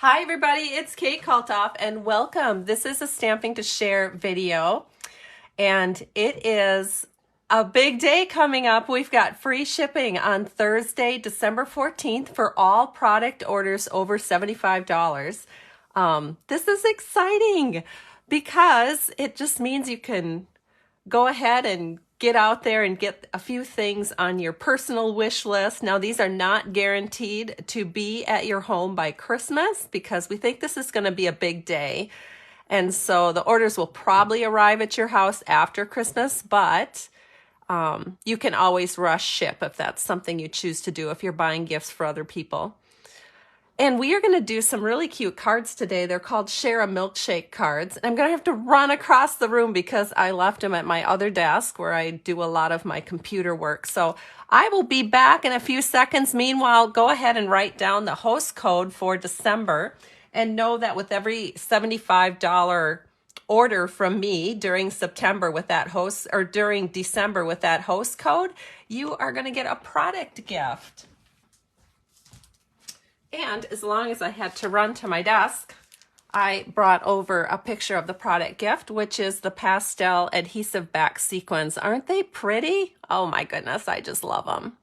Hi everybody, it's Kate Kaltoff and welcome. This is a Stamping to Share video and it is a big day coming up. We've got free shipping on Thursday, December 14th for all product orders over $75. This is exciting because it just means you can go ahead and get out there and get a few things on your personal wish list. Now, these are not guaranteed to be at your home by Christmas because we think this is going to be a big day. And so the orders will probably arrive at your house after Christmas, but you can always rush ship if that's something you choose to do if you're buying gifts for other people. And we are going to do some really cute cards today. They're called Share a Milkshake cards. I'm going to have to run across the room because I left them at my other desk where I do a lot of my computer work. So I will be back in a few seconds. Meanwhile, go ahead and write down the host code for December and know that with every $75 order from me during September with that host or during December with that host code, you are going to get a product gift. And as long as I had to run to my desk, I brought over a picture of the product gift, which is the pastel adhesive back sequins. Aren't they pretty? Oh my goodness, I just love them.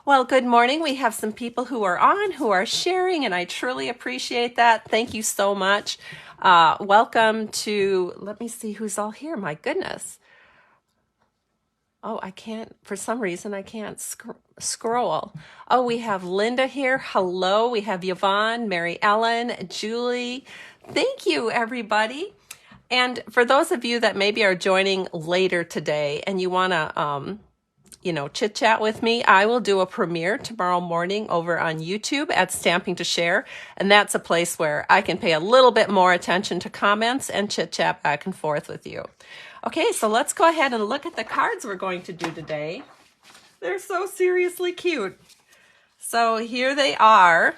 Well, good morning. We have some people who are on, who are sharing, and I truly appreciate that. Thank you so much. Welcome to, let me see who's all here. My goodness. Oh, I can't, for some reason, I can't scroll. Oh, we have Linda here. Hello. We have Yvonne, Mary Ellen, Julie. Thank you, everybody. And for those of you that maybe are joining later today and you want to, chit chat with me, I will do a premiere tomorrow morning over on YouTube at Stamping to Share. And that's a place where I can pay a little bit more attention to comments and chit chat back and forth with you. Okay, so let's go ahead and look at the cards we're going to do today. They're so seriously cute. So here they are,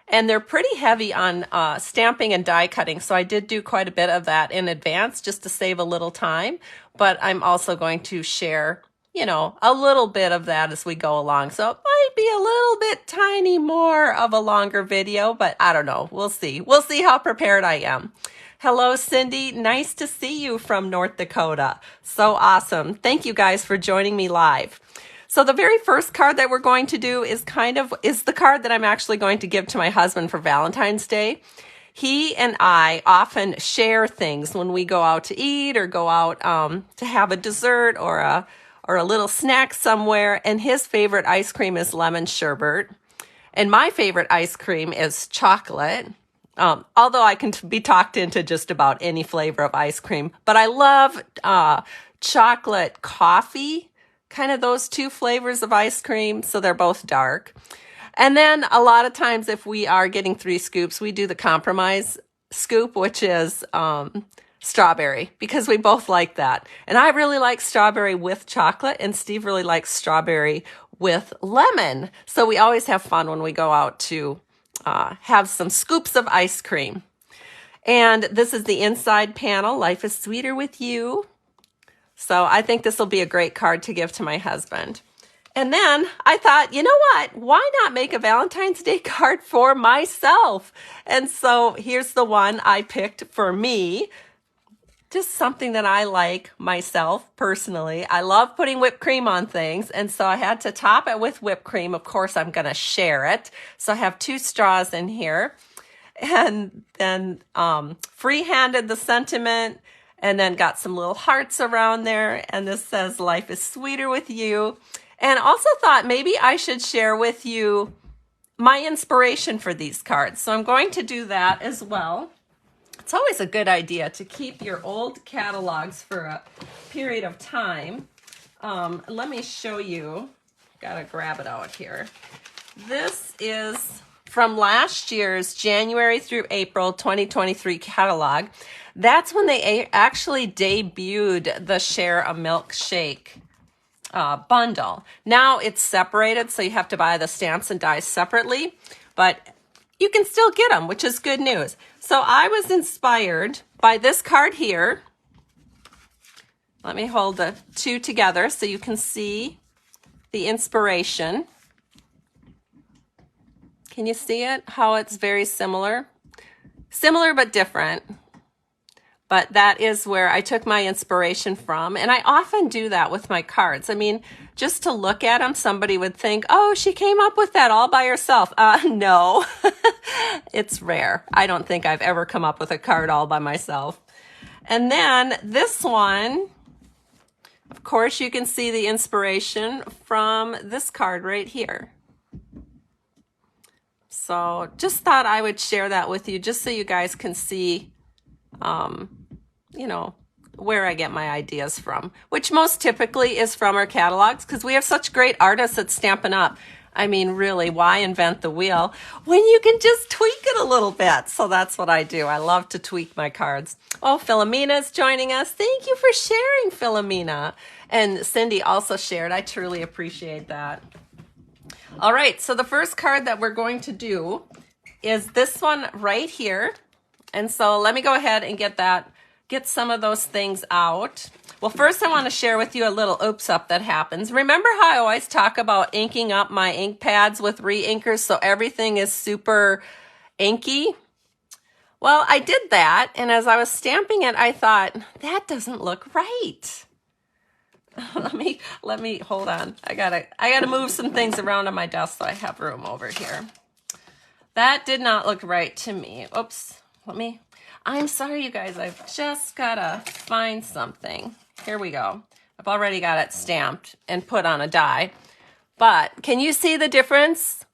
and they're pretty heavy on stamping and die cutting. So I did do quite a bit of that in advance just to save a little time, but I'm also going to share, a little bit of that as we go along. So it might be a little bit tiny more of a longer video, but I don't know. We'll see. We'll see how prepared I am. Hello, Cindy. Nice to see you from North Dakota. So awesome. Thank you guys for joining me live. So the very first card that we're going to do is the card that I'm actually going to give to my husband for Valentine's Day. He and I often share things when we go out to eat or go out to have a dessert or a little snack somewhere. And his favorite ice cream is lemon sherbet. And my favorite ice cream is chocolate. Although I can be talked into just about any flavor of ice cream, but I love chocolate coffee, kind of those two flavors of ice cream, so they're both dark. And then a lot of times if we are getting 3 scoops, we do the compromise scoop, which is strawberry, because we both like that. And I really like strawberry with chocolate, and Steve really likes strawberry with lemon. So we always have fun when we go out to have some scoops of ice cream. And this is the inside panel, Life is Sweeter with You. So I think this will be a great card to give to my husband. And then I thought, you know what? Why not make a Valentine's Day card for myself? And so here's the one I picked for me. Just something that I like myself personally. I love putting whipped cream on things, and so I had to top it with whipped cream. Of course, I'm going to share it. So I have 2 straws in here, and then free-handed the sentiment, and then got some little hearts around there, and this says, Life is Sweeter with You. And also thought maybe I should share with you my inspiration for these cards. So I'm going to do that as well. It's always a good idea to keep your old catalogs for a period of time. Let me show you. Gotta grab it out here. This is from last year's January through April 2023 catalog. That's when they actually debuted the Share a Milkshake bundle. Now it's separated, so you have to buy the stamps and dies separately, but you can still get them, which is good news. So I was inspired by this card here. Let me hold the 2 together so you can see the inspiration. Can you see it? How it's very similar? Similar but different. But that is where I took my inspiration from. And I often do that with my cards. I mean, just to look at them, somebody would think, oh, she came up with that all by herself. No, it's rare. I don't think I've ever come up with a card all by myself. And then this one, of course, you can see the inspiration from this card right here. So just thought I would share that with you just so you guys can see, you know, where I get my ideas from, which most typically is from our catalogs because we have such great artists at Stampin' Up. I mean, really, why invent the wheel when you can just tweak it a little bit? So that's what I do. I love to tweak my cards. Oh, Philomena's joining us. Thank you for sharing, Philomena. And Cindy also shared. I truly appreciate that. All right, so the first card that we're going to do is this one right here. And so let me go ahead and get some of those things out. Well, first I want to share with you a little oops up that happens. Remember how I always talk about inking up my ink pads with re-inkers so everything is super inky? Well, I did that, and as I was stamping it, I thought, that doesn't look right. let me hold on. I gotta move some things around on my desk so I have room over here. That did not look right to me. Oops. I'm sorry, you guys. I've just gotta find something. Here we go. I've already got it stamped and put on a die. But can you see the difference?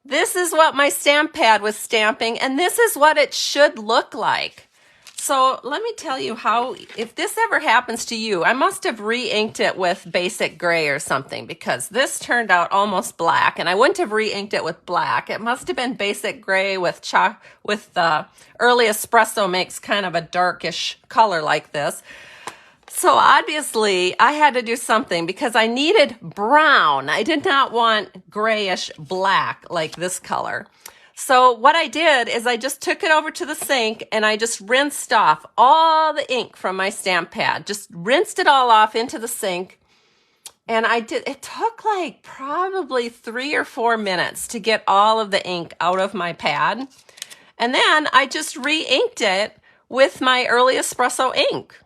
This is what my stamp pad was stamping, and this is what it should look like. So let me tell you how, if this ever happens to you, I must have re-inked it with basic gray or something because this turned out almost black, and I wouldn't have re-inked it with black. It must have been basic gray with early espresso makes kind of a darkish color like this. So obviously I had to do something because I needed brown. I did not want grayish black like this color. So what I did is I just took it over to the sink and I just rinsed off all the ink from my stamp pad. Just rinsed it all off into the sink. And it took like probably 3 or 4 minutes to get all of the ink out of my pad. And then I just re-inked it with my early espresso ink.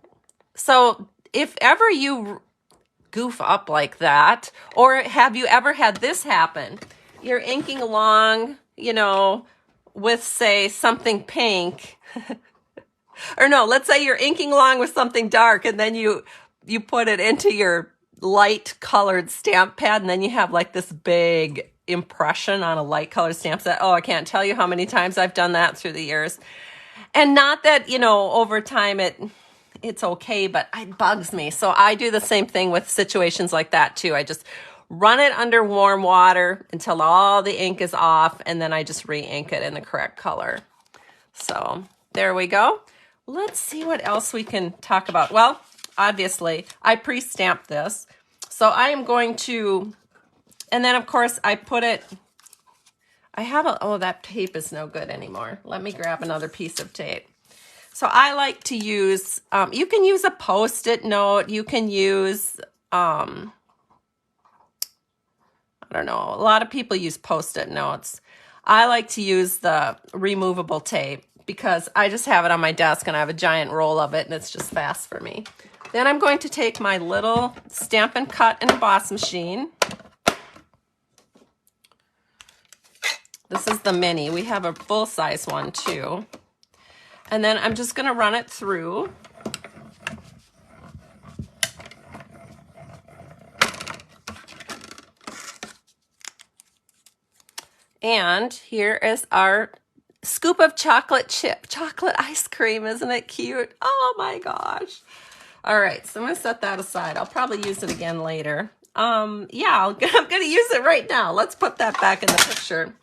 So if ever you goof up like that, or have you ever had this happen? You're inking along, you know, with, say, something pink. Or no, let's say you're inking along with something dark and then you put it into your light colored stamp pad and then you have like this big impression on a light colored stamp set. Oh, I can't tell you how many times I've done that through the years. And not that, you know, over time it's okay, but it bugs me. So I do the same thing with situations like that too. I just run it under warm water until all the ink is off, and then I just re-ink it in the correct color. So there we go. Let's see what else we can talk about. Well, obviously, I pre-stamped this. So I am going to, and then of course I put it, oh, that tape is no good anymore. Let me grab another piece of tape. So I like to use, you can use a Post-it note. You can use, I don't know, a lot of people use Post-it notes. I like to use the removable tape because I just have it on my desk and I have a giant roll of it and it's just fast for me. Then I'm going to take my little Stampin' Cut and Emboss machine. This is the mini. We have a full-size one too. And then I'm just going to run it through. And here is our scoop of chocolate ice cream. Isn't it cute? Oh my gosh. All right, so I'm going to set that aside. I'll probably use it again later. Yeah, I'm going to use it right now. Let's put that back in the picture.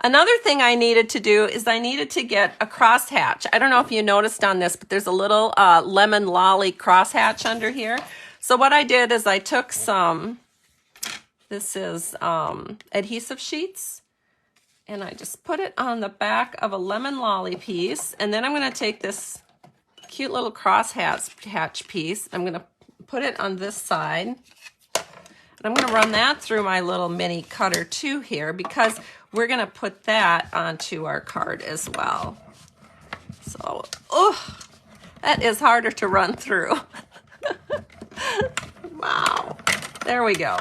Another thing I needed to do is I needed to get a crosshatch. I don't know if you noticed on this, but there's a little lemon lolly crosshatch under here. So what I did is I took some, this is adhesive sheets, and I just put it on the back of a lemon lolly piece. And then I'm going to take this cute little crosshatch piece. I'm going to put it on this side. And I'm going to run that through my little mini cutter too here because we're going to put that onto our card as well. So, oh, that is harder to run through. Wow. There we go.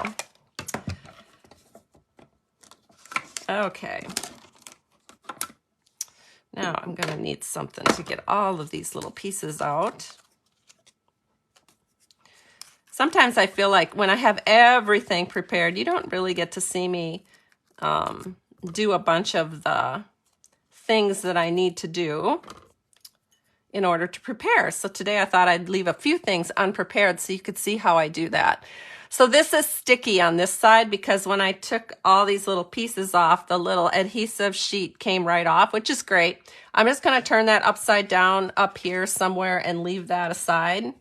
Okay. Now I'm going to need something to get all of these little pieces out. Sometimes I feel like when I have everything prepared, you don't really get to see me do a bunch of the things that I need to do in order to prepare. So today I thought I'd leave a few things unprepared so you could see how I do that. So this is sticky on this side because when I took all these little pieces off, the little adhesive sheet came right off, which is great. I'm just going to turn that upside down up here somewhere and leave that aside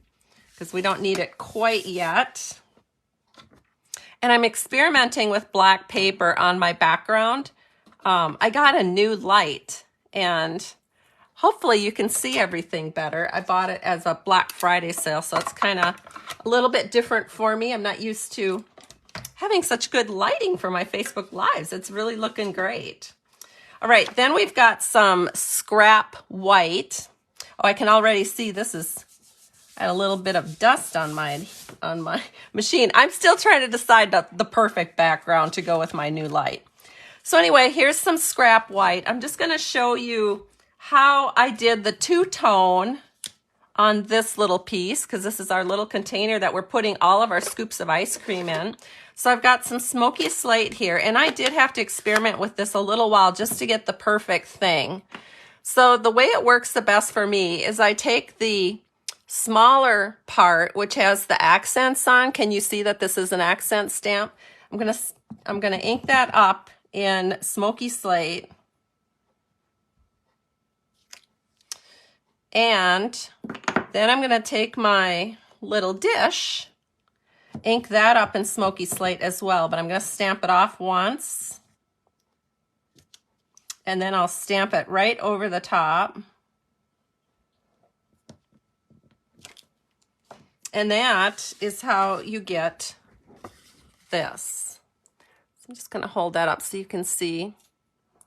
because we don't need it quite yet. And I'm experimenting with black paper on my background. I got a new light and hopefully you can see everything better. I bought it as a Black Friday sale, so it's kind of a little bit different for me. I'm not used to having such good lighting for my Facebook Lives. It's really looking great. All right, then we've got some scrap white. Oh, I can already see this is a little bit of dust on my machine. I'm still trying to decide the perfect background to go with my new light. So anyway, here's some scrap white. I'm just going to show you how I did the two-tone on this little piece, because this is our little container that we're putting all of our scoops of ice cream in. So I've got some smoky slate here, and I did have to experiment with this a little while just to get the perfect thing. So the way it works the best for me is I take the smaller part, which has the accents on. Can you see that this is an accent stamp? I'm gonna ink that up in smoky slate. And then I'm going to take my little dish, ink that up in smoky slate as well, but I'm going to stamp it off once. And then I'll stamp it right over the top. And that is how you get this. So I'm just going to hold that up so you can see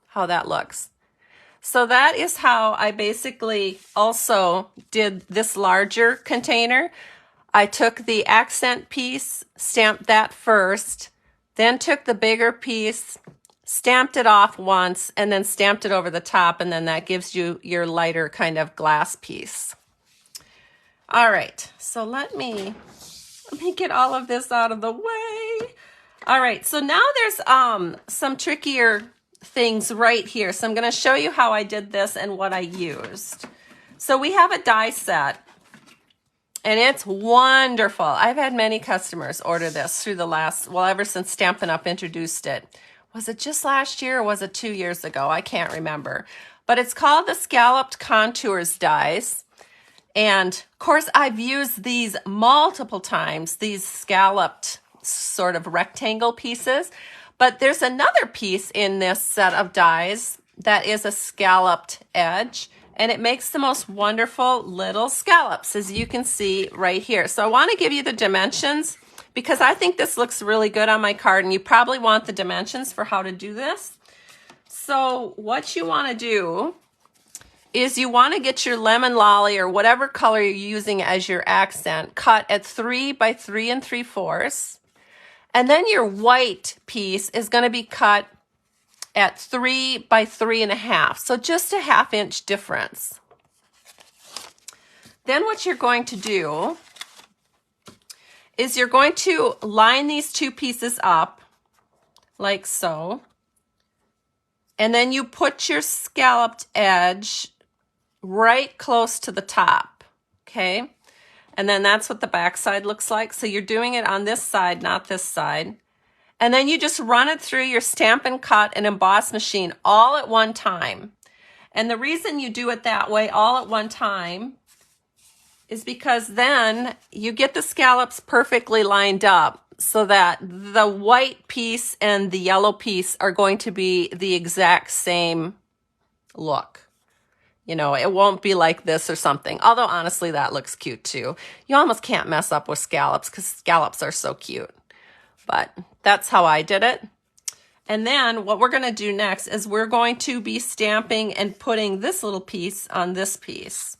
how that looks. So that is how I basically also did this larger container. I took the accent piece, stamped that first, then took the bigger piece, stamped it off once, and then stamped it over the top, and then that gives you your lighter kind of glass piece. All right, so let me get all of this out of the way. All right, so now there's some trickier things right here. So I'm going to show you how I did this and what I used. So we have a die set and it's wonderful. I've had many customers order this through the last, well, ever since Stampin' Up introduced it. Was it just last year or was it 2 years ago? I can't remember. But it's called the Scalloped Contours dies. And of course, I've used these multiple times, these scalloped sort of rectangle pieces. But there's another piece in this set of dies that is a scalloped edge, and it makes the most wonderful little scallops, as you can see right here. So I want to give you the dimensions because I think this looks really good on my card, and you probably want the dimensions for how to do this. So what you want to do is you want to get your lemon lolly or whatever color you're using as your accent cut at 3 by 3 3/4. And then your white piece is going to be cut at 3 by 3 1/2. So just a 1/2 inch difference. Then what you're going to do is you're going to line these two pieces up like so. And then you put your scalloped edge right close to the top. Okay? And then that's what the back side looks like. So you're doing it on this side, not this side. And then you just run it through your Stampin' Cut and Emboss machine all at one time. And the reason you do it that way all at one time is because then you get the scallops perfectly lined up so that the white piece and the yellow piece are going to be the exact same look. You know, it won't be like this or something. Although, honestly, that looks cute, too. You almost can't mess up with scallops because scallops are so cute. But that's how I did it. And then what we're going to do next is we're going to be stamping and putting this little piece on this piece.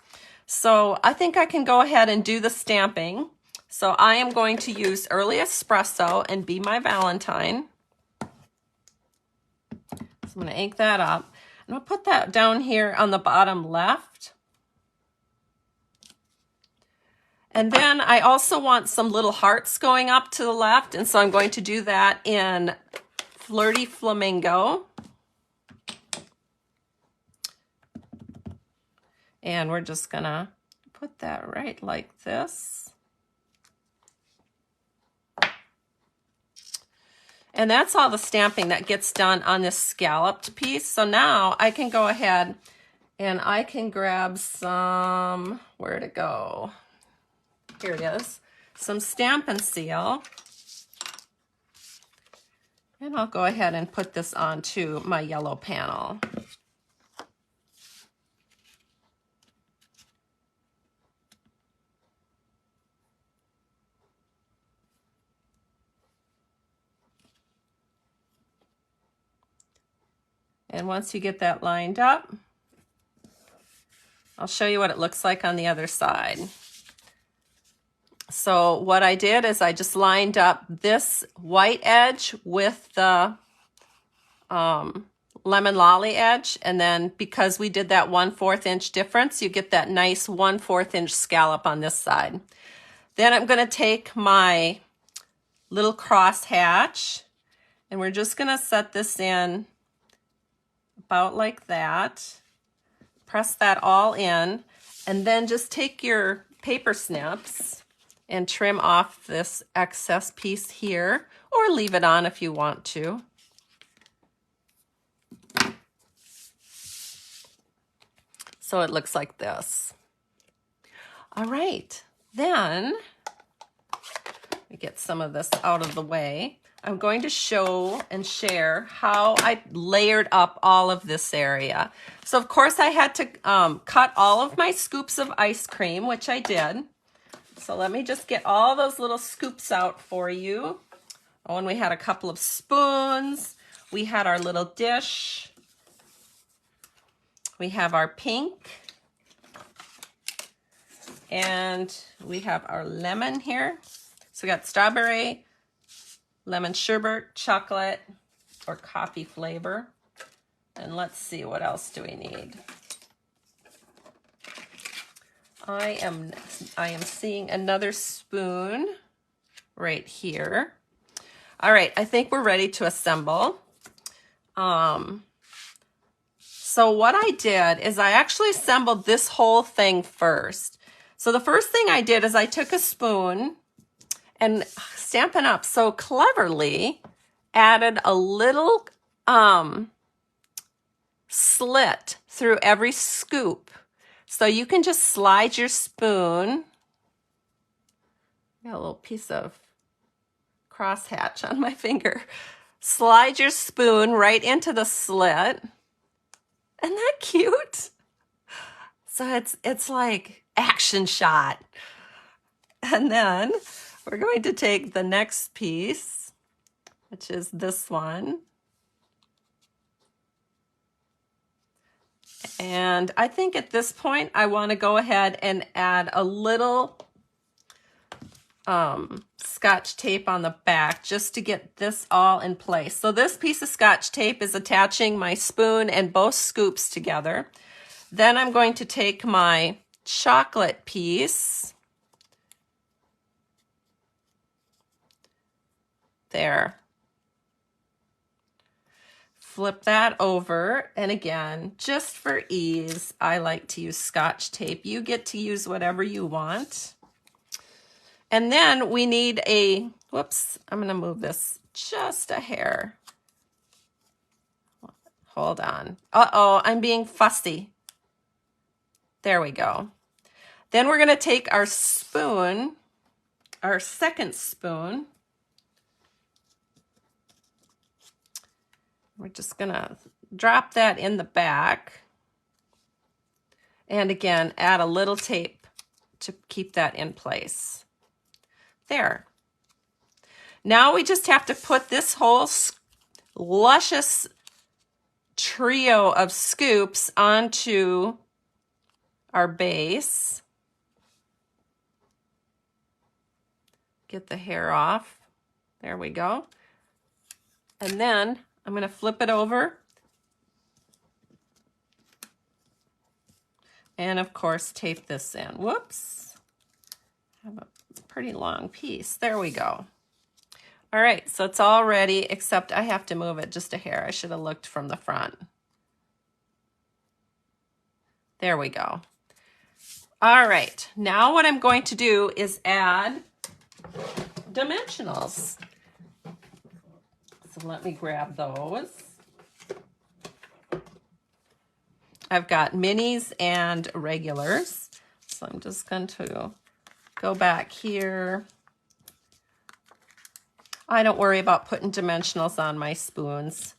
So I think I can go ahead and do the stamping. So I am going to use Early Espresso and Be My Valentine. So I'm going to ink that up. And I'll put that down here on the bottom left. And then I also want some little hearts going up to the left. And so I'm going to do that in Flirty Flamingo. And we're just gonna put that right like this. And that's all the stamping that gets done on this scalloped piece. So now I can go ahead and I can grab some, where'd it go? Here it is, some Stampin' Seal. And I'll go ahead and put this onto my yellow panel. And once you get that lined up, I'll show you what it looks like on the other side. So what I did is I just lined up this white edge with the lemon lolly edge, and then because we did that 1/4 inch difference, you get that nice 1/4 inch scallop on this side. Then I'm going to take my little cross hatch, and we're just going to set this in about like that. Press that all in, and then just take your paper snips and trim off this excess piece here, or leave it on if you want to. So it looks like this. All right, then let me get some of this out of the way. I'm going to show and share how I layered up all of this area. So of course I had to cut all of my scoops of ice cream, which I did. So let me just get all those little scoops out for you. Oh, and we had a couple of spoons. We had our little dish. We have our pink. And we have our lemon here. So we got strawberry, lemon sherbet, chocolate, or coffee flavor. And let's see, what else do we need? I am seeing another spoon right here. All right, I think we're ready to assemble. So what I did is I actually assembled this whole thing first. So the first thing I did is I took a spoon and Stampin' Up so cleverly added a little slit through every scoop. So you can just slide your spoon. Got a little piece of crosshatch on my finger. Slide your spoon right into the slit. Isn't that cute? So it's like action shot. And then we're going to take the next piece, which is this one. And I think at this point, I want to go ahead and add a little Scotch tape on the back just to get this all in place. So this piece of Scotch tape is attaching my spoon and both scoops together. Then I'm going to take my chocolate piece. There. Flip that over, and again, just for ease, I like to use Scotch tape. You get to use whatever you want. And then we need a, whoops, I'm going to move this just a hair. Hold on. Uh-oh, I'm being fussy. There we go. Then we're going to take our spoon, our second spoon. We're just going to drop that in the back. And again, add a little tape to keep that in place. There. Now we just have to put this whole luscious trio of scoops onto our base. Get the hair off. There we go. And then I'm going to flip it over. And of course, tape this in. Whoops. I have a pretty long piece. There we go. All right, so it's all ready, except I have to move it just a hair. I should have looked from the front. There we go. All right, now what I'm going to do is add dimensionals. So let me grab those. I've got minis and regulars. So I'm just going to go back here. I don't worry about putting dimensionals on my spoons,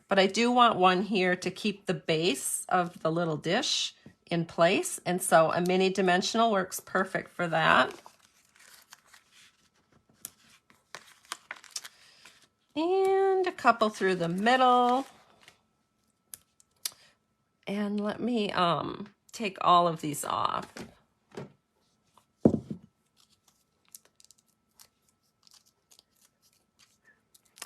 but I do want one here to keep the base of the little dish in place. And so a mini dimensional works perfect for that. And a couple through the middle. And let me take all of these off.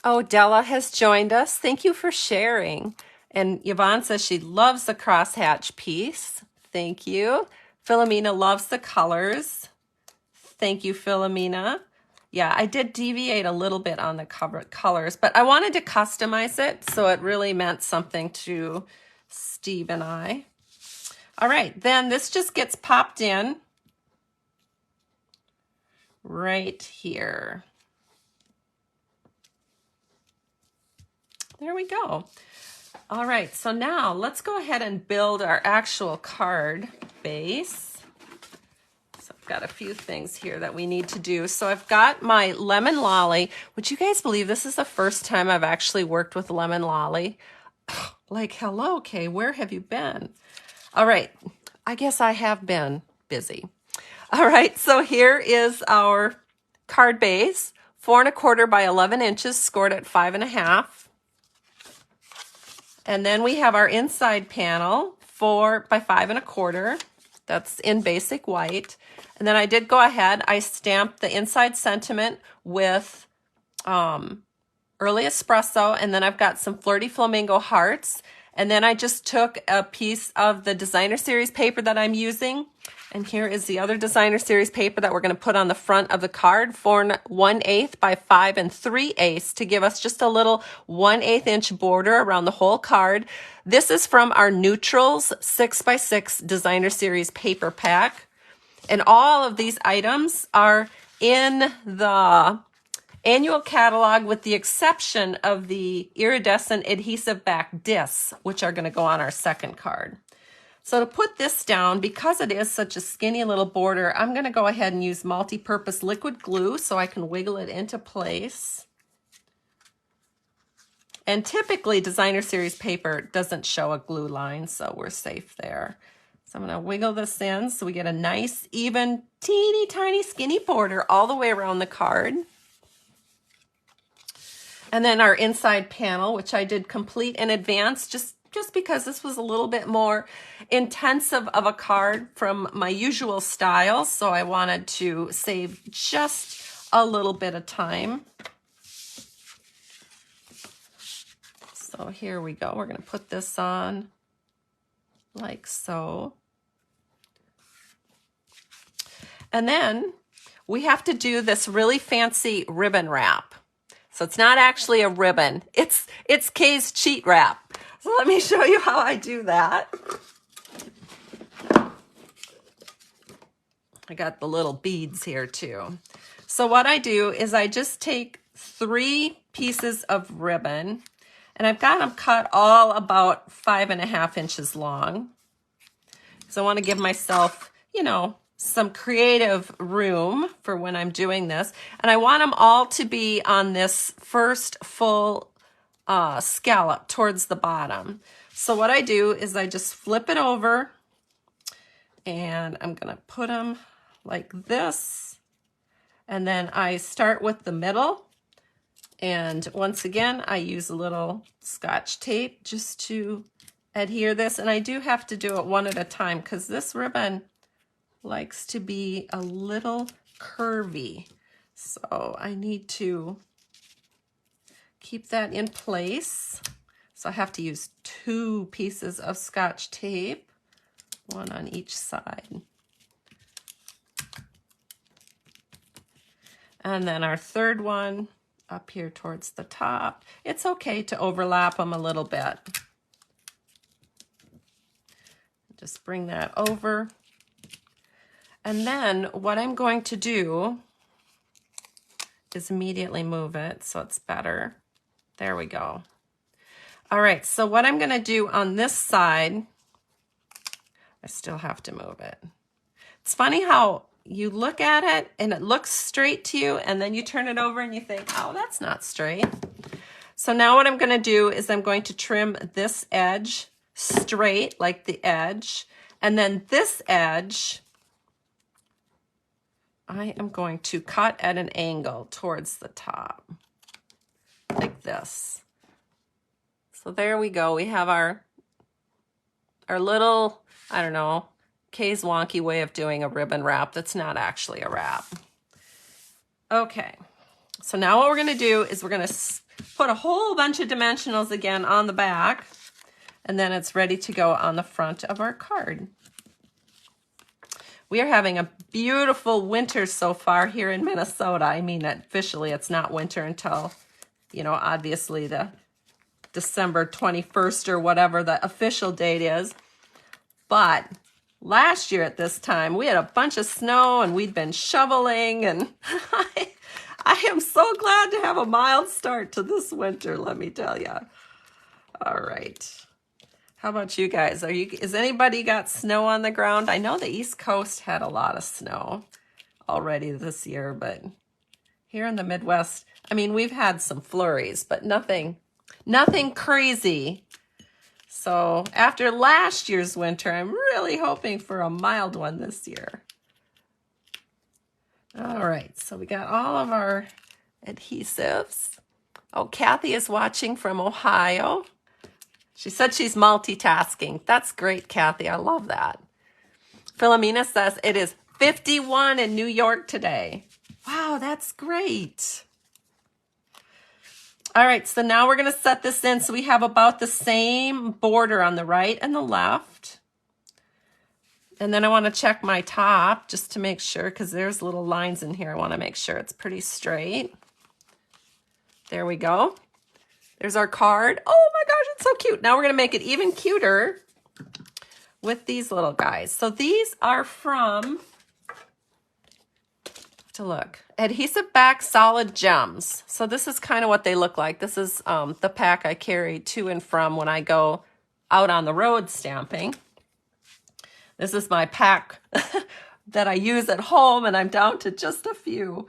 Oh, Della has joined us. Thank you for sharing. And Yvonne says she loves the crosshatch piece. Thank you. Philomena loves the colors. Thank you, Philomena. Yeah, I did deviate a little bit on the colors, but I wanted to customize it, so it really meant something to Steve and I. All right, then this just gets popped in right here. There we go. All right, so now let's go ahead and build our actual card base. So I've got a few things here that we need to do. So I've got my Lemon Lolly. Would you guys believe this is the first time I've actually worked with Lemon Lolly? Like, hello, Kay, where have you been? All right, I guess I have been busy. All right, so here is our card base, 4 1/4 by 11 inches, scored at 5 1/2. And then we have our inside panel, 4 by 5 1/4. That's in basic white. And then I did go ahead, I stamped the inside sentiment with Early Espresso, and then I've got some Flirty Flamingo hearts. And then I just took a piece of the designer series paper that I'm using. And here is the other designer series paper that we're going to put on the front of the card, 4 1/8 by 5 3/8, to give us just a little 1/8 inch border around the whole card. This is from our Neutrals 6 by 6 designer series paper pack. And all of these items are in the annual catalog with the exception of the iridescent adhesive back discs, which are going to go on our second card. So to put this down, because it is such a skinny little border, I'm going to go ahead and use multi-purpose liquid glue so I can wiggle it into place. And typically designer series paper doesn't show a glue line, so we're safe there. So I'm going to wiggle this in so we get a nice, even, teeny tiny skinny border all the way around the card. And then our inside panel, which I did complete in advance, just because this was a little bit more intensive of a card from my usual style, so I wanted to save just a little bit of time. So here we go. We're going to put this on like so. And then we have to do this really fancy ribbon wrap. So it's not actually a ribbon. It's Kay's cheat wrap. So let me show you how I do that. I got the little beads here too. So what I do is I just take 3 pieces of ribbon, and I've got them cut all about 5 1/2 inches long. So I want to give myself, you know, some creative room for when I'm doing this. And I want them all to be on this first full scallop towards the bottom. So what I do is I just flip it over, and I'm going to put them like this. And then I start with the middle, And once again, I use a little Scotch tape just to adhere this. And I do have to do it one at a time because this ribbon likes to be a little curvy. So I need to keep that in place. So I have to use 2 pieces of Scotch tape, one on each side. And then our third one up here towards the top. It's okay to overlap them a little bit. Just bring that over. And then what I'm going to do is immediately move it so it's better. There we go. All right, so what I'm going to do on this side, I still have to move it. It's funny how you look at it and it looks straight to you, and then you turn it over and you think, oh, that's not straight. So now what I'm going to do is I'm going to trim this edge straight like the edge, and then this edge I am going to cut at an angle towards the top like this. So there we go. We have our little, I don't know, Kay's wonky way of doing a ribbon wrap that's not actually a wrap. Okay, so now what we're going to do is we're going to put a whole bunch of dimensionals again on the back, and then it's ready to go on the front of our card. We are having a beautiful winter so far here in Minnesota. I mean, officially it's not winter until, you know, obviously the December 21st or whatever the official date is. But last year at this time, we had a bunch of snow and we'd been shoveling, and I am so glad to have a mild start to this winter, let me tell you. All right. How about you guys? Is anybody got snow on the ground? I know the East Coast had a lot of snow already this year, but here in the Midwest, I mean, we've had some flurries, but nothing crazy. So after last year's winter, I'm really hoping for a mild one this year. All right, so we got all of our adhesives. Oh, Kathy is watching from Ohio. She said she's multitasking. That's great, Kathy. I love that. Philomena says it is 51 in New York today. Wow, that's great. All right, so now we're going to set this in so we have about the same border on the right and the left. And then I want to check my top just to make sure, because there's little lines in here. I want to make sure it's pretty straight. There we go. There's our card. Oh my gosh, it's so cute. Now we're going to make it even cuter with these little guys. So these are from, to look, Adhesive Back Solid Gems. So this is kind of what they look like. This is the pack I carry to and from when I go out on the road stamping. This is my pack that I use at home, and I'm down to just a few.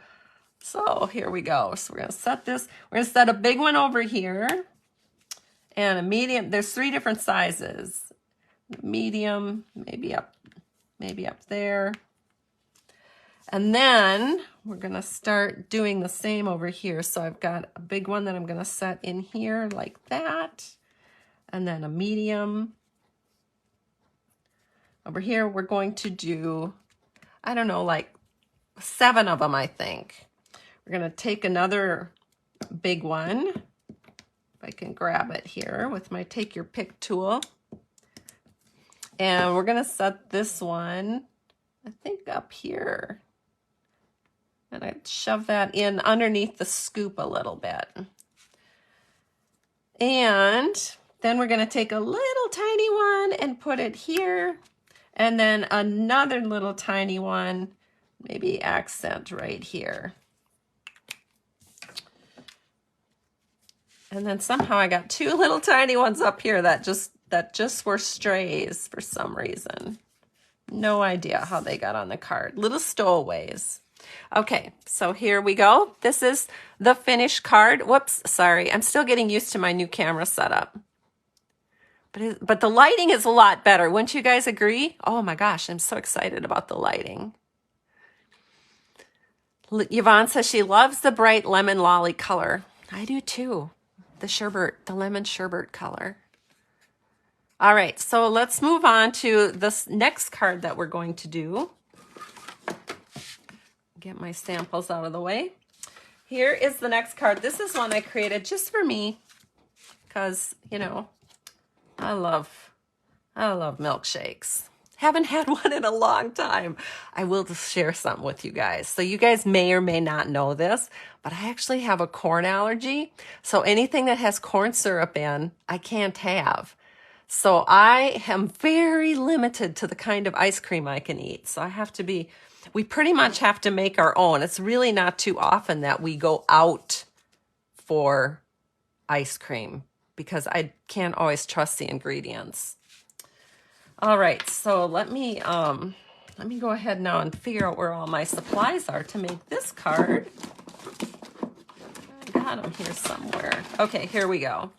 So here we go. So we're going to set this. We're going to set a big one over here and a medium. There's 3 different sizes. Medium, maybe up there. And then we're going to start doing the same over here. So I've got a big one that I'm going to set in here like that. And then a medium. Over here, we're going to do, I don't know, like 7 of them, I think. We're going to take another big one. If I can grab it here with my take your pick tool. And we're going to set this one, I think, up here. And I shove that in underneath the scoop a little bit. And then we're going to take a little tiny one and put it here. And then another little tiny one, maybe accent right here. And then somehow I got 2 little tiny ones up here that just were strays for some reason. No idea how they got on the card. Little stowaways. Okay, so here we go. This is the finished card. Whoops, sorry. I'm still getting used to my new camera setup. But the lighting is a lot better. Wouldn't you guys agree? Oh my gosh, I'm so excited about the lighting. Yvonne says she loves the bright lemon lolly color. I do too. The sherbet, the lemon sherbet color. All right, so let's move on to this next card that we're going to do. Get my samples out of the way. Here is the next card. This is one I created just for me because, you know, I love milkshakes. Haven't had one in a long time. I will just share something with you guys. So you guys may or may not know this, but I actually have a corn allergy. So anything that has corn syrup in, I can't have. So I am very limited to the kind of ice cream I can eat. So we pretty much have to make our own. It's really not too often that we go out for ice cream because I can't always trust the ingredients. All right, so let me go ahead now and figure out where all my supplies are to make this card. I got them here somewhere. Okay, here we go.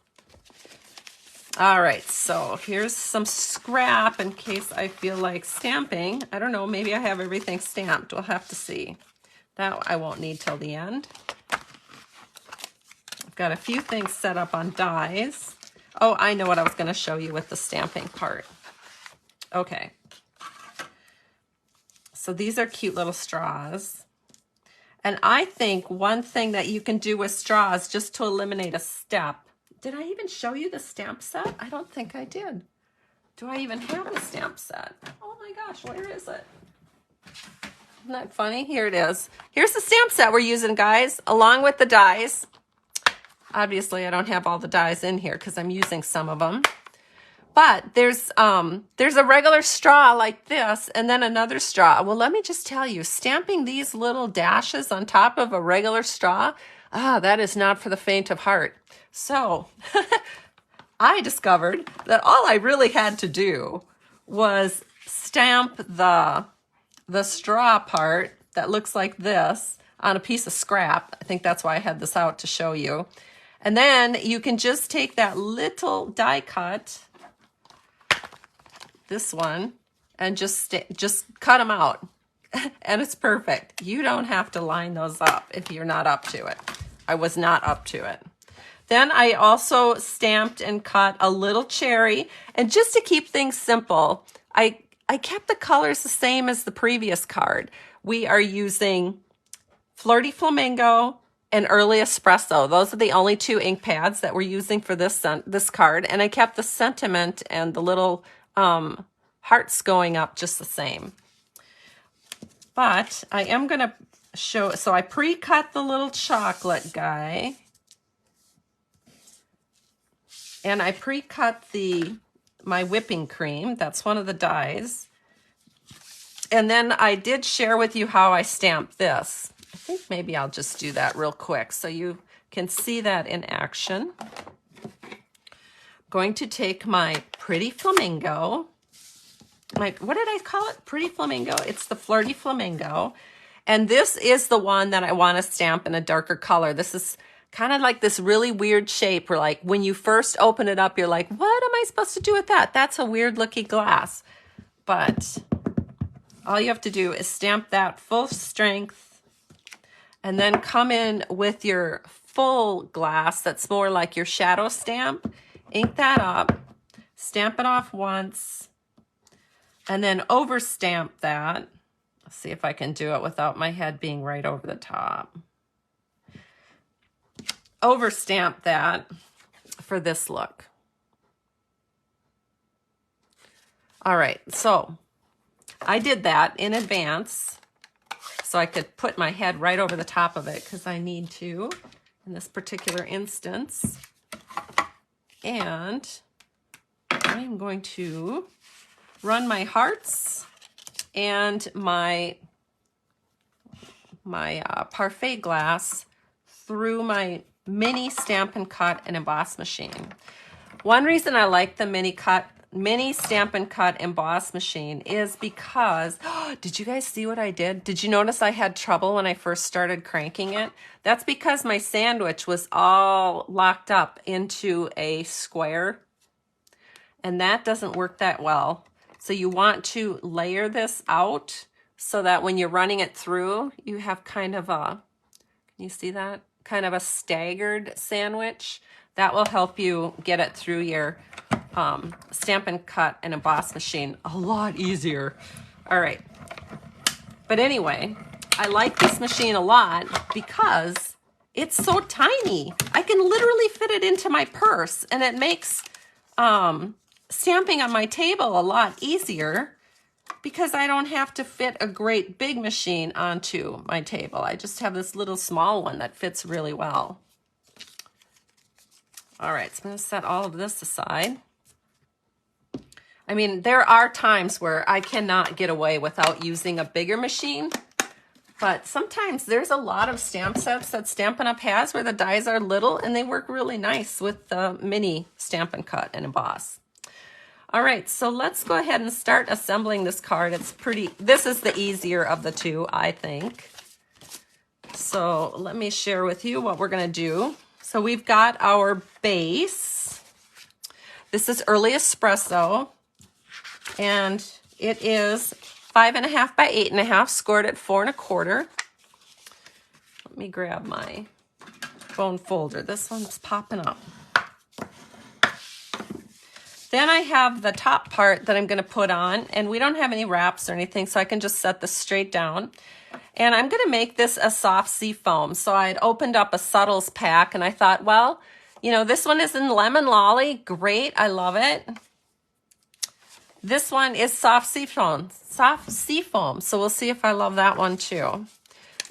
All right, so here's some scrap in case I feel like stamping. I don't know, maybe I have everything stamped. We'll have to see. That I won't need till the end. I've got a few things set up on dies. Oh, I know what I was going to show you with the stamping part. Okay. So these are cute little straws. And I think one thing that you can do with straws just to eliminate a step. Did I even show you the stamp set? I don't think I did. Do I even have the stamp set? Oh my gosh, where is it? Isn't that funny? Here it is. Here's the stamp set we're using, guys, along with the dies. Obviously, I don't have all the dies in here because I'm using some of them. But there's a regular straw like this and then another straw. Well, let me just tell you, stamping these little dashes on top of a regular straw, that is not for the faint of heart. So I discovered that all I really had to do was stamp the straw part that looks like this on a piece of scrap. I think that's why I had this out to show you. And then you can just take that little die cut, this one, and just cut them out. And it's perfect. You don't have to line those up if you're not up to it. I was not up to it. Then I also stamped and cut a little cherry. And just to keep things simple, I kept the colors the same as the previous card. We are using Flirty Flamingo and Early Espresso. Those are the only two ink pads that we're using for this card. And I kept the sentiment and the little hearts going up just the same. But I am going to show, so I pre-cut the little chocolate guy. And I pre-cut my whipping cream. That's one of the dies. And then I did share with you how I stamped this. I think maybe I'll just do that real quick so you can see that in action. I'm going to take my Pretty Flamingo. What did I call it? Pretty Flamingo. It's the Flirty Flamingo. And this is the one that I want to stamp in a darker color. This is kind of like this really weird shape where, like, when you first open it up, you're like, what am I supposed to do with that? That's a weird looking glass. But all you have to do is stamp that full strength and then come in with your full glass that's more like your shadow stamp. Ink that up, stamp it off once, and then over stamp that. Let's see if I can do it without my head being right over the top. Over stamp that for this look. All right, so I did that in advance so I could put my head right over the top of it because I need to in this particular instance. And I'm going to run my hearts and my parfait glass through my mini Stampin' Cut and Emboss machine. One reason I like the mini Stampin' Cut Emboss machine is because, did you guys see what I did? Did you notice I had trouble when I first started cranking it? That's because my sandwich was all locked up into a square, and that doesn't work that well. So you want to layer this out so that when you're running it through, you have kind of a, can you see that? kind of a staggered sandwich. That will help you get it through your Stampin' Cut and Emboss machine a lot easier. All right. But anyway, I like this machine a lot because it's so tiny. I can literally fit it into my purse, and it makes stamping on my table a lot easier because I don't have to fit a great big machine onto my table. I just have this little small one that fits really well. All right, so I'm going to set all of this aside. I mean, there are times where I cannot get away without using a bigger machine, but sometimes there's a lot of stamp sets that Stampin' Up! Has where the dies are little and they work really nice with the mini Stampin' Cut and Emboss. All right, so let's go ahead and start assembling this card. This is the easier of the two, I think. So let me share with you what we're gonna do. So we've got our base. This is Early Espresso, and it is 5.5 by 8.5, scored at 4 1/4. Let me grab my phone folder. This one's popping up. Then I have the top part that I'm going to put on, and we don't have any wraps or anything, so I can just set this straight down. And I'm going to make this a soft sea foam. So I had opened up a Subtles pack, and I thought, well, you know, this one is in Lemon Lolly. Great, I love it. This one is soft sea foam. So we'll see if I love that one too.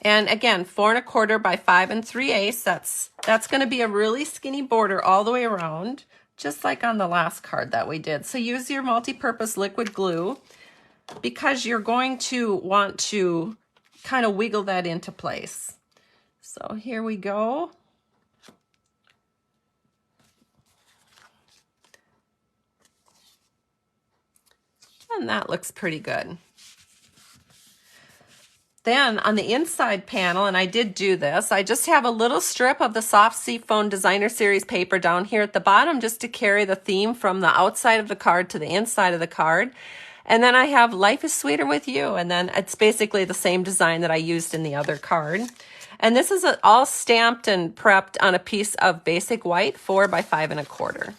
And again, 4 1/4 by 5 3/8. That's going to be a really skinny border all the way around, just like on the last card that we did. So use your multi-purpose liquid glue because you're going to want to kind of wiggle that into place. So here we go. And that looks pretty good. Then on the inside panel, and I did do this, I just have a little strip of the Soft Seafoam Designer Series paper down here at the bottom just to carry the theme from the outside of the card to the inside of the card. And then I have Life is Sweeter with You, and then it's basically the same design that I used in the other card. And this is all stamped and prepped on a piece of basic white 4 by 5 1/4.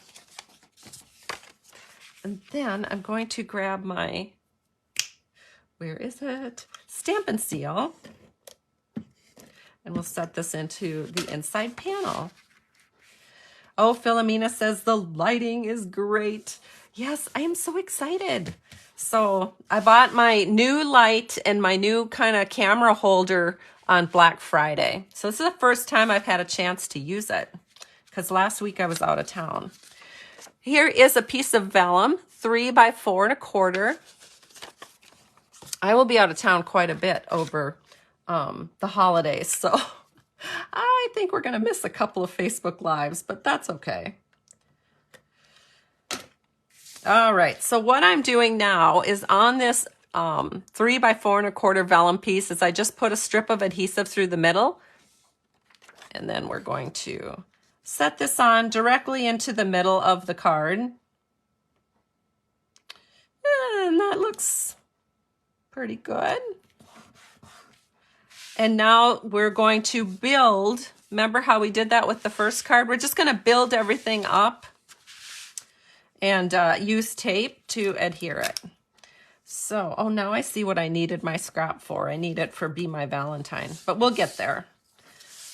And then I'm going to grab my, where is it? Stampin' Seal. And we'll set this into the inside panel. Oh, Philomena says the lighting is great. Yes, I am so excited. So I bought my new light and my new kind of camera holder on Black Friday. So this is the first time I've had a chance to use it because last week I was out of town. Here is a piece of vellum, 3 by 4 1/4. I will be out of town quite a bit over the holidays, so I think we're going to miss a couple of Facebook Lives, but that's okay. All right, so what I'm doing now is on this 3 by 4 1/4 vellum piece is I just put a strip of adhesive through the middle, and then we're going to set this on directly into the middle of the card. And that looks pretty good. And now we're going to build, remember how we did that with the first card? We're just going to build everything up and use tape to adhere it. So, oh, now I see what I needed my scrap for. I need it for Be My Valentine, but we'll get there.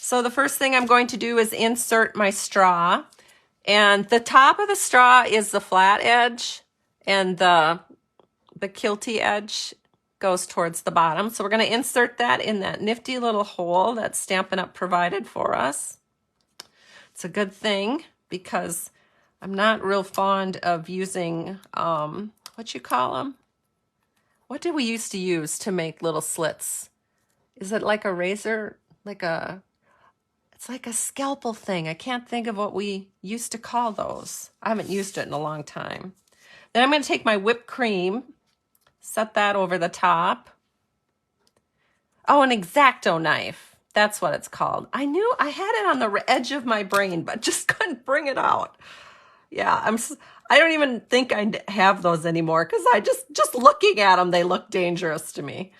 So the first thing I'm going to do is insert my straw, and the top of the straw is the flat edge, and the quilty edge goes towards the bottom. So we're going to insert that in that nifty little hole that Stampin' Up! Provided for us. It's a good thing because I'm not real fond of using, what you call them? What did we used to use to make little slits? Is it like a razor? It's like a scalpel thing. I can't think of what we used to call those. I haven't used it in a long time. Then I'm going to take my whipped cream, set that over the top. Oh, an X-Acto knife. That's what it's called. I knew I had it on the edge of my brain, but just couldn't bring it out. Yeah, I don't even think I have those anymore because I just looking at them, they look dangerous to me.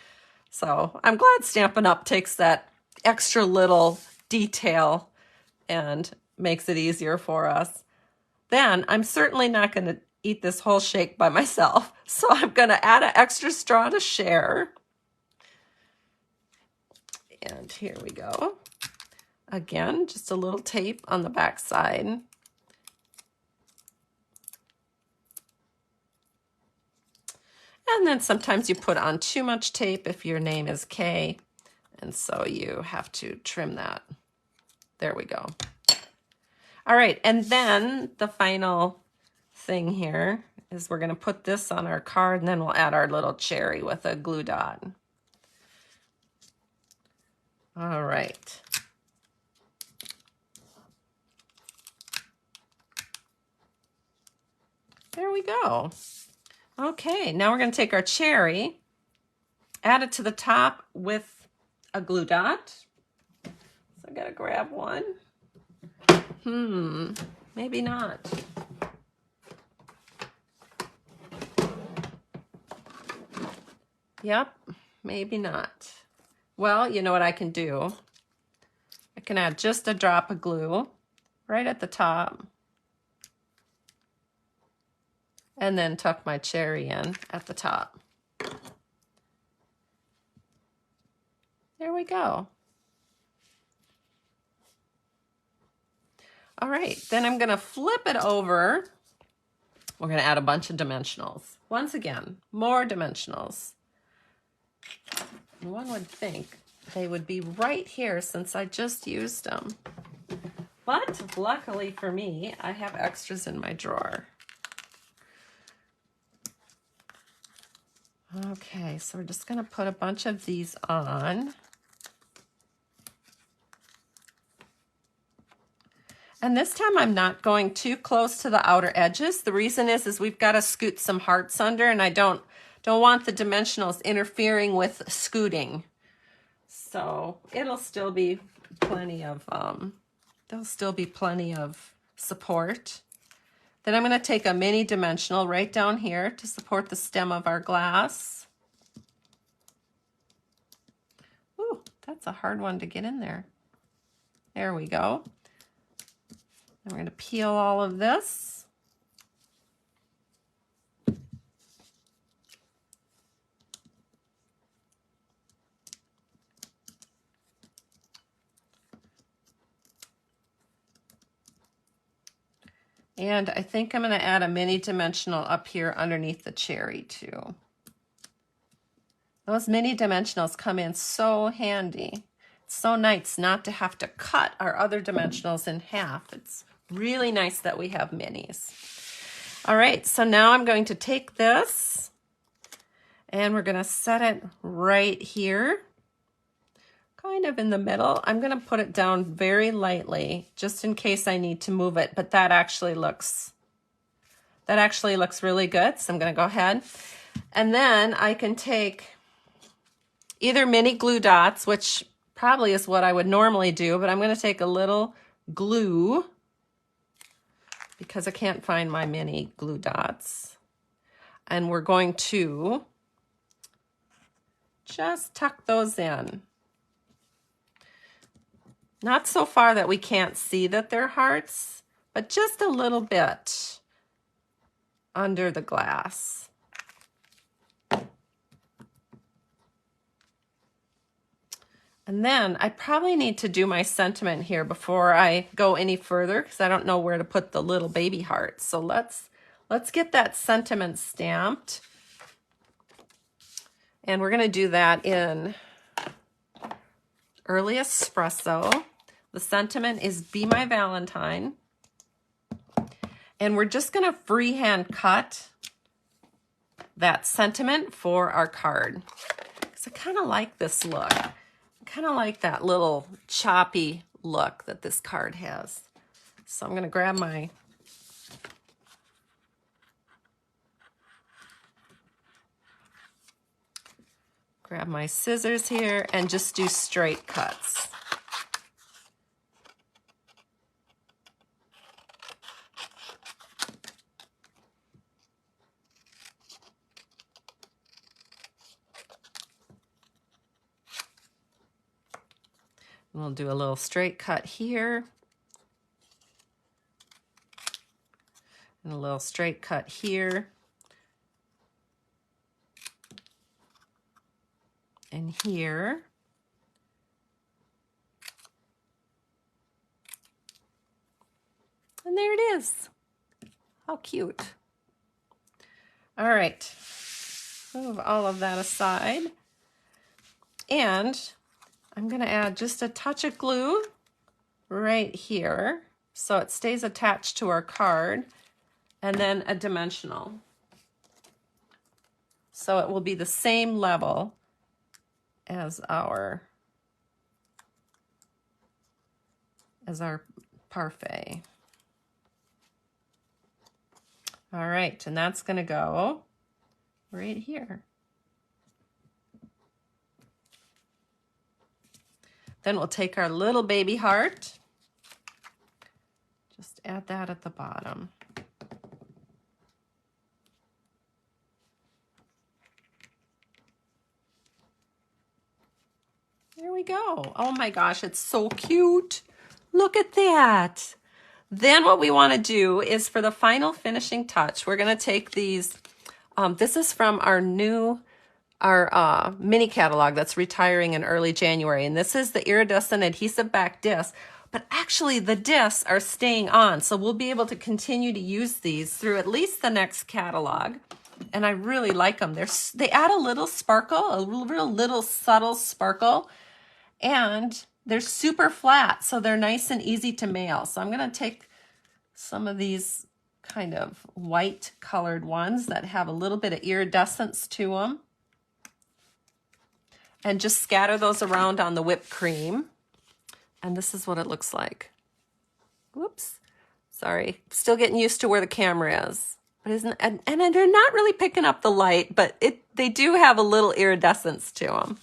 So I'm glad Stampin' Up! Takes that extra little detail and makes it easier for us. Then I'm certainly not going to eat this whole shake by myself. So I'm going to add an extra straw to share. And here we go. Again, just a little tape on the back side. And then sometimes you put on too much tape if your name is Kay, and so you have to trim that. There we go. All right, and then the final thing here is we're going to put this on our card, and then we'll add our little cherry with a glue dot. All right. There we go. Okay, now we're going to take our cherry, add it to the top with a glue dot. So I got to grab one. Maybe not. Yep, maybe not. Well, you know what I can do? I can add just a drop of glue right at the top. And then tuck my cherry in at the top. There we go. All right, then I'm going to flip it over. We're going to add a bunch of dimensionals. Once again, more dimensionals. One would think they would be right here since I just used them. But luckily for me, I have extras in my drawer. Okay, so we're just going to put a bunch of these on. And this time I'm not going too close to the outer edges. The reason is we've got to scoot some hearts under, and I don't want the dimensionals interfering with scooting. So it'll still be plenty of, there'll still be plenty of support. Then I'm going to take a mini dimensional right down here to support the stem of our glass. Ooh, that's a hard one to get in there. There we go. And we're going to peel all of this. And I think I'm going to add a mini dimensional up here underneath the cherry too. Those mini dimensionals come in so handy. It's so nice not to have to cut our other dimensionals in half. It's really nice that we have minis. All right, so now I'm going to take this and we're going to set it right here, kind of in the middle. I'm going to put it down very lightly just in case I need to move it, but that actually looks really good. So I'm going to go ahead and then I can take either mini glue dots, which probably is what I would normally do, but I'm going to take a little glue because I can't find my mini glue dots. And we're going to just tuck those in. Not so far that we can't see that they're hearts, but just a little bit under the glass. And then I probably need to do my sentiment here before I go any further because I don't know where to put the little baby hearts. So let's get that sentiment stamped. And we're going to do that in Early Espresso. The sentiment is Be My Valentine. And we're just going to freehand cut that sentiment for our card. Because I kind of like this look. Kind of like that little choppy look that this card has. So I'm going to grab my scissors here and just do straight cuts. We'll do a little straight cut here. And a little straight cut here. And here. And there it is. How cute. All right. Move all of that aside. And I'm going to add just a touch of glue right here so it stays attached to our card, and then a dimensional. So it will be the same level as our parfait. All right, and that's going to go right here. Then we'll take our little baby heart, just add that at the bottom. There we go. Oh my gosh, it's so cute. Look at that. Then what we want to do is, for the final finishing touch, we're going to take these. This is from our mini catalog that's retiring in early January. And this is the iridescent adhesive back disc. But actually the discs are staying on. So we'll be able to continue to use these through at least the next catalog. And I really like them. They add a little sparkle, a real little subtle sparkle. And they're super flat, so they're nice and easy to mail. So I'm going to take some of these kind of white colored ones that have a little bit of iridescence to them, and just scatter those around on the whipped cream. And this is what it looks like. Whoops. Sorry. Still getting used to where the camera is. But and they're not really picking up the light, but they do have a little iridescence to them.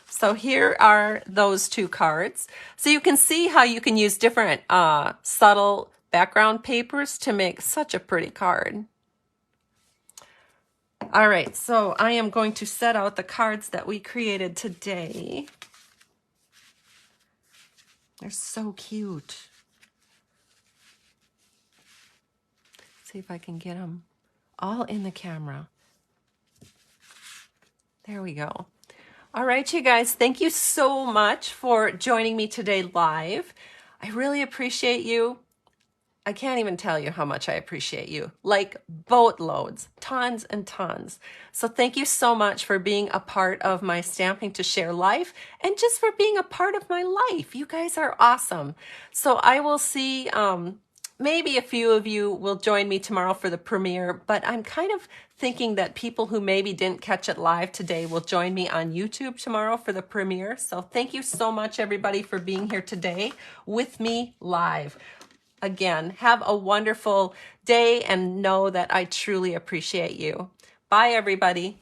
So here are those two cards. So you can see how you can use different subtle background papers to make such a pretty card. All right, so I am going to set out the cards that we created today. They're so cute. Let's see if I can get them all in the camera. There we go. All right, you guys, thank you so much for joining me today live. I really appreciate you. I can't even tell you how much I appreciate you. Like boatloads, tons and tons. So thank you so much for being a part of my Stamping to Share life, and just for being a part of my life. You guys are awesome. So I will see, maybe a few of you will join me tomorrow for the premiere, but I'm kind of thinking that people who maybe didn't catch it live today will join me on YouTube tomorrow for the premiere. So thank you so much, everybody, for being here today with me live. Again, have a wonderful day and know that I truly appreciate you. Bye, everybody.